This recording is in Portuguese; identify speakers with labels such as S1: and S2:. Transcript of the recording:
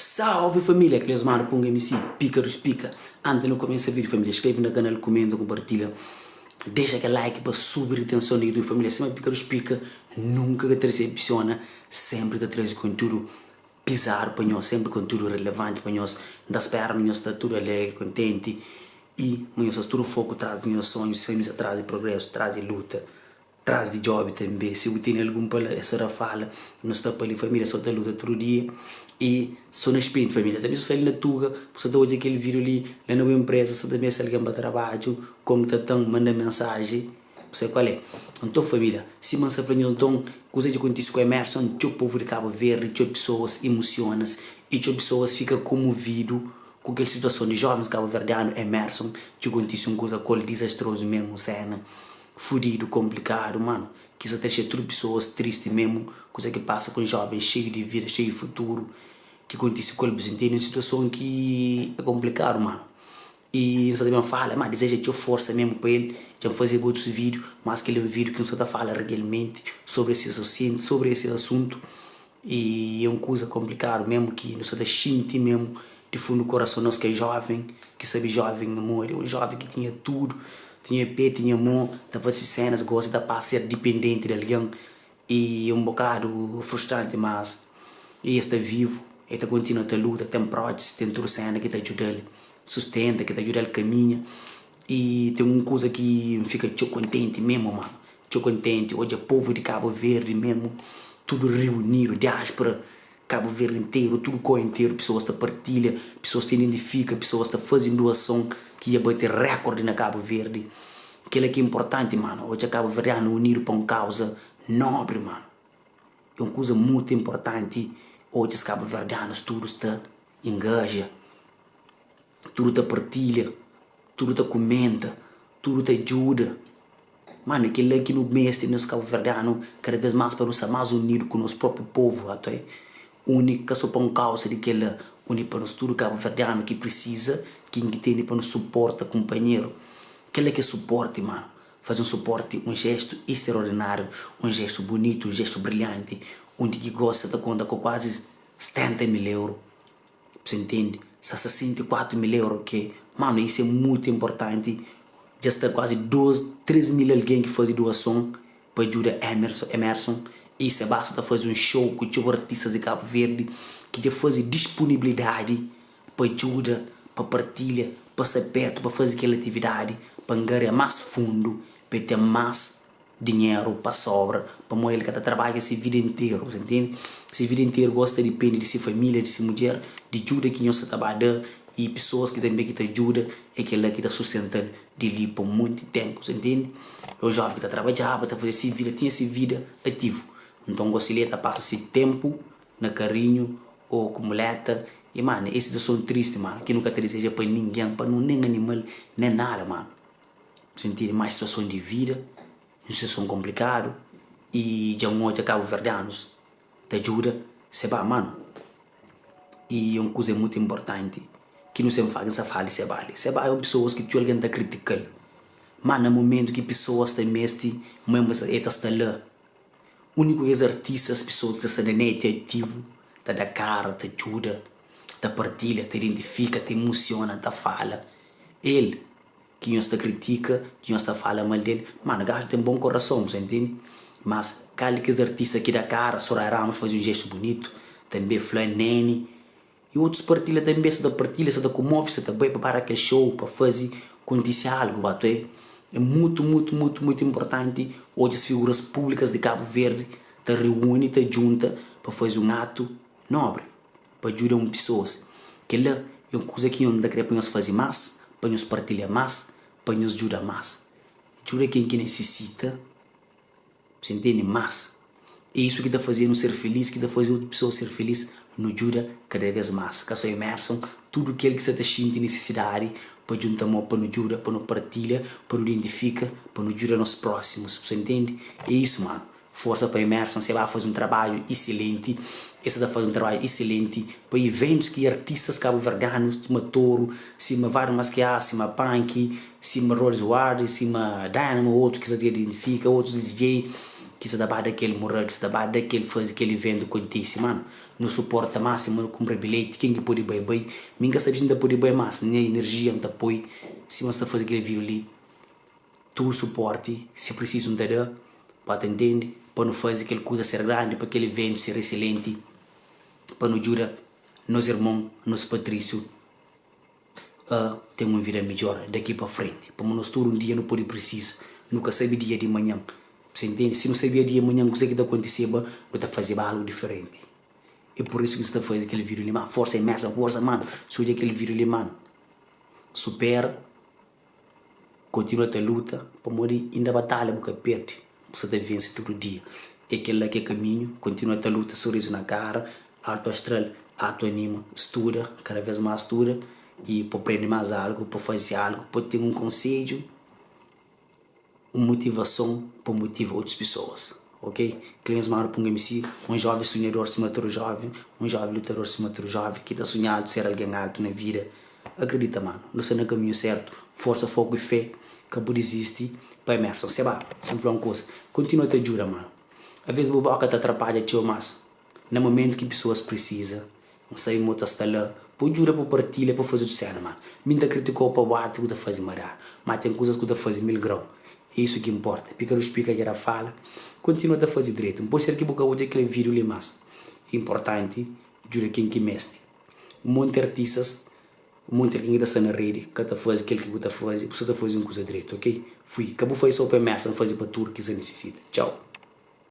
S1: Salve família, aqueles mano, punga MC, pica, pica. Antes de começar o vídeo, família, inscreve no canal, comenta, compartilha. Deixa aquele like para subir a atenção no YouTube, família. Sempre pica, pica, nunca te decepciona. Sempre te traz conteúdo bizarro para nós, sempre conteúdo relevante para nós. Não espera, nós está tudo alegre, contente. E nós tudo foco traz os sonhos, sempre traz progresso, traz luta. Traz de job também, se você tem algum problema, essa fala, não está para a família, só está luta todo dia. E só na espírito, família, também se você na tuga, você está hoje aquele vídeo ali, lá na empresa, você também se alguém para trabalho, como está tão, manda mensagem, você qual é? Então, família, se você faz então, coisa de acontece com a Emerson, o povo de Cabo Verde, as pessoas emocionam, e as pessoas ficam comovidas com aquela situação de jovens cabo-verdianos, Emerson, que acontece uma coisa desastrosa mesmo, cena. Fudido, complicado, mano. Que isso deixa tudo pessoas tristes mesmo. Coisa que passa com jovens cheios de vida, cheios de futuro. Que acontece com eles, entende? Uma situação que é complicado, mano. E você também fala, mas deseja ter força mesmo para ele. Já fazer outros vídeos, mas aquele vídeo que você fala realmente sobre esse assunto. E é uma coisa complicada mesmo, que não se sente mesmo de fundo do coração nosso que é jovem, que sabe jovem amor, é um jovem que tinha tudo. Tinha pé, tinha mão, estava de cenas, gosta de ser dependente de alguém. E é um bocado frustrante, mas ele está vivo, ele está continua a luta, tem prótese, tem tudo cena que está ajudando ele, sustenta, que está ajudando ele caminha. E tem uma coisa que me fica contente mesmo, mano. Contente, hoje é povo de Cabo Verde mesmo, tudo reunido, diáspora, Cabo Verde inteiro, tudo com inteiro, pessoas te partilham, pessoas te identificam, pessoas te fazem doação, que ia bater recorde na Cabo Verde. Aquilo é que é importante, mano. Hoje a Cabo Verde é unido para uma causa nobre, mano. É uma coisa muito importante. Hoje os Cabo Verdeanos, tudo está engaja, tudo te partilha, tudo te comenta, tudo te ajuda. Mano, aquilo é que no mês nos Cabo Verdeanos, cada vez mais para nós mais unido com o nosso próprio povo, até. Única só para uma causa daquela única para nós tudo Cabo Verdeano que precisa, que tem para nos suporta, companheiro. Aquele que suporte, mano. Faz um suporte, um gesto extraordinário, um gesto bonito, um gesto brilhante, onde que gosta de conta com quase 70 mil euros. Você entende? 64 mil euros, que, mano, isso é muito importante. Já está quase 3 mil alguém que faz doação para ajudar Emerson. Isso basta fazer um show com os artistas de Cabo Verde que já fazem disponibilidade para ajuda, para partilha, para estar perto, para fazer aquela atividade, para ganhar mais fundo, para ter mais dinheiro para sobra, para morrer que trabalha essa vida inteira, você entende? Essa vida inteira gosta, depende de sua família, de sua mulher, de ajuda que nós trabalhamos e pessoas que também que te ajudam é aquela que está sustentando de ali por muito tempo, você entende? O jovem que está trabalhando, está fazendo essa vida, tinha essa vida ativa. Então, Gocileta passa esse tempo na carinho ou com muleta. E, mano, essa situação triste, mano, que nunca te deseja para ninguém, para nem animal, nem nada, mano. Sentir mais situação de vida, uma situação complicada. E já um outro Cabo Verdeanos te ajuda, se vai, mano. E uma coisa muito importante, que não se faz essa fala, se vai. Se vai, pessoas que alguém está criticando. Mas no momento que pessoas têm mestre, mesmo está lá. O único que os artistas, as pessoas que estão na net ativo, tá da cara, te ajuda, te partilha, te identifica, te emociona, te fala. Ele, que não está critica, que não está fala mal dele, mano, gajo tem bom coração, você entende? Mas, cada que os artistas aqui da cara, Soraya Ramos faz um gesto bonito, também Flan Nene, e outros partilham também, se da partilha, se da comove, se também para aquele show, para fazer, acontecer algo, bater. É muito importante hoje as figuras públicas de Cabo Verde te reúnem, te juntam para fazer um ato nobre, para ajudar pessoas. Que lá é uma coisa que não dá para nós fazer mais, para nos partilhar mais, para nos ajudar mais. Ajuda quem que necessita, você entende mais. É isso que está fazendo ser feliz, que está fazendo outra pessoa ser feliz, nos ajuda cada vez mais. Caso a Emerson, tudo aquele que você está sentindo necessidade, para juntar para nos ajuda, para nos partilha, para nos identifica, para nos ajudar nos próximos. Você entende? É isso, mano. Força para Emerson, você vai fazer um trabalho excelente. Esse vai fazer um trabalho excelente para eventos que artistas cabo-verdianos, cima Toro, cima Vário Masquiá, cima Punk, cima Rose Ward, cima Dynamo, outros que você identifica, outros DJ. que se dá daquele moral, que se dá daquele faz aquele evento acontece, mano. Não suporta máximo, não compra bilhete, quem que pode bem, minha sabe se ainda pode bem mais, nem energia, não te apoio, se você está fazendo aquele vídeo ali, tu suporte, se precisa de dar, para te entender, para não fazer aquele coisa ser grande, para aquele evento ser excelente, para não jurar, nós irmãos, nós patrício, ter uma vida melhor daqui para frente, para nós todo um dia não pode precisar, nunca sabe dia de manhã, você entende? Se não sabia dia de manhã o que está acontecendo, você está fazendo algo diferente. É por isso que você está fazendo aquele vídeo ali, mano. Força imersa, força, mano. Se hoje aquele vídeo ali, mano, supera, continua a ter luta, para morrer, ainda batalha, porque perde, você está vencendo todo dia. É aquele lá que é caminho, continua a ter luta, sorriso na cara, alto astral, alto anima, estuda, cada vez mais estuda, e para aprender mais algo, para fazer algo, para ter um conselho, uma motivação para motivar outras pessoas, ok? Clientes maior para um MC, um jovem sonhador se matou jovem, um jovem lutador se matou jovem, que está sonhado ser alguém alto na vida. Acredita, mano, não está no caminho certo, força, foco e fé, acabou de existir, para imersão, sei lá, sempre uma coisa, continua a te jura, mano. Às vezes o boca te atrapalha, tio, mas no momento que pessoas precisam, não sei como está lá, por jura, por partilha, por fazer o cena, mano. Minta criticou para o arte que está fazendo marar, mas tem coisas que está fazendo 1000 graus. É isso que importa. Pícaros pica que era fala. Continua a fazer direito. Não pode ser que boca hoje aquele vídeo ali mais. É importante, jura quem que mestre. Um monte de artistas, um monte de quem está na rede, que está fazendo aquilo que está fazendo, você está fazendo uma coisa direito, ok? Fui. Acabou foi só para a não fazer para tudo que você necessita. Tchau.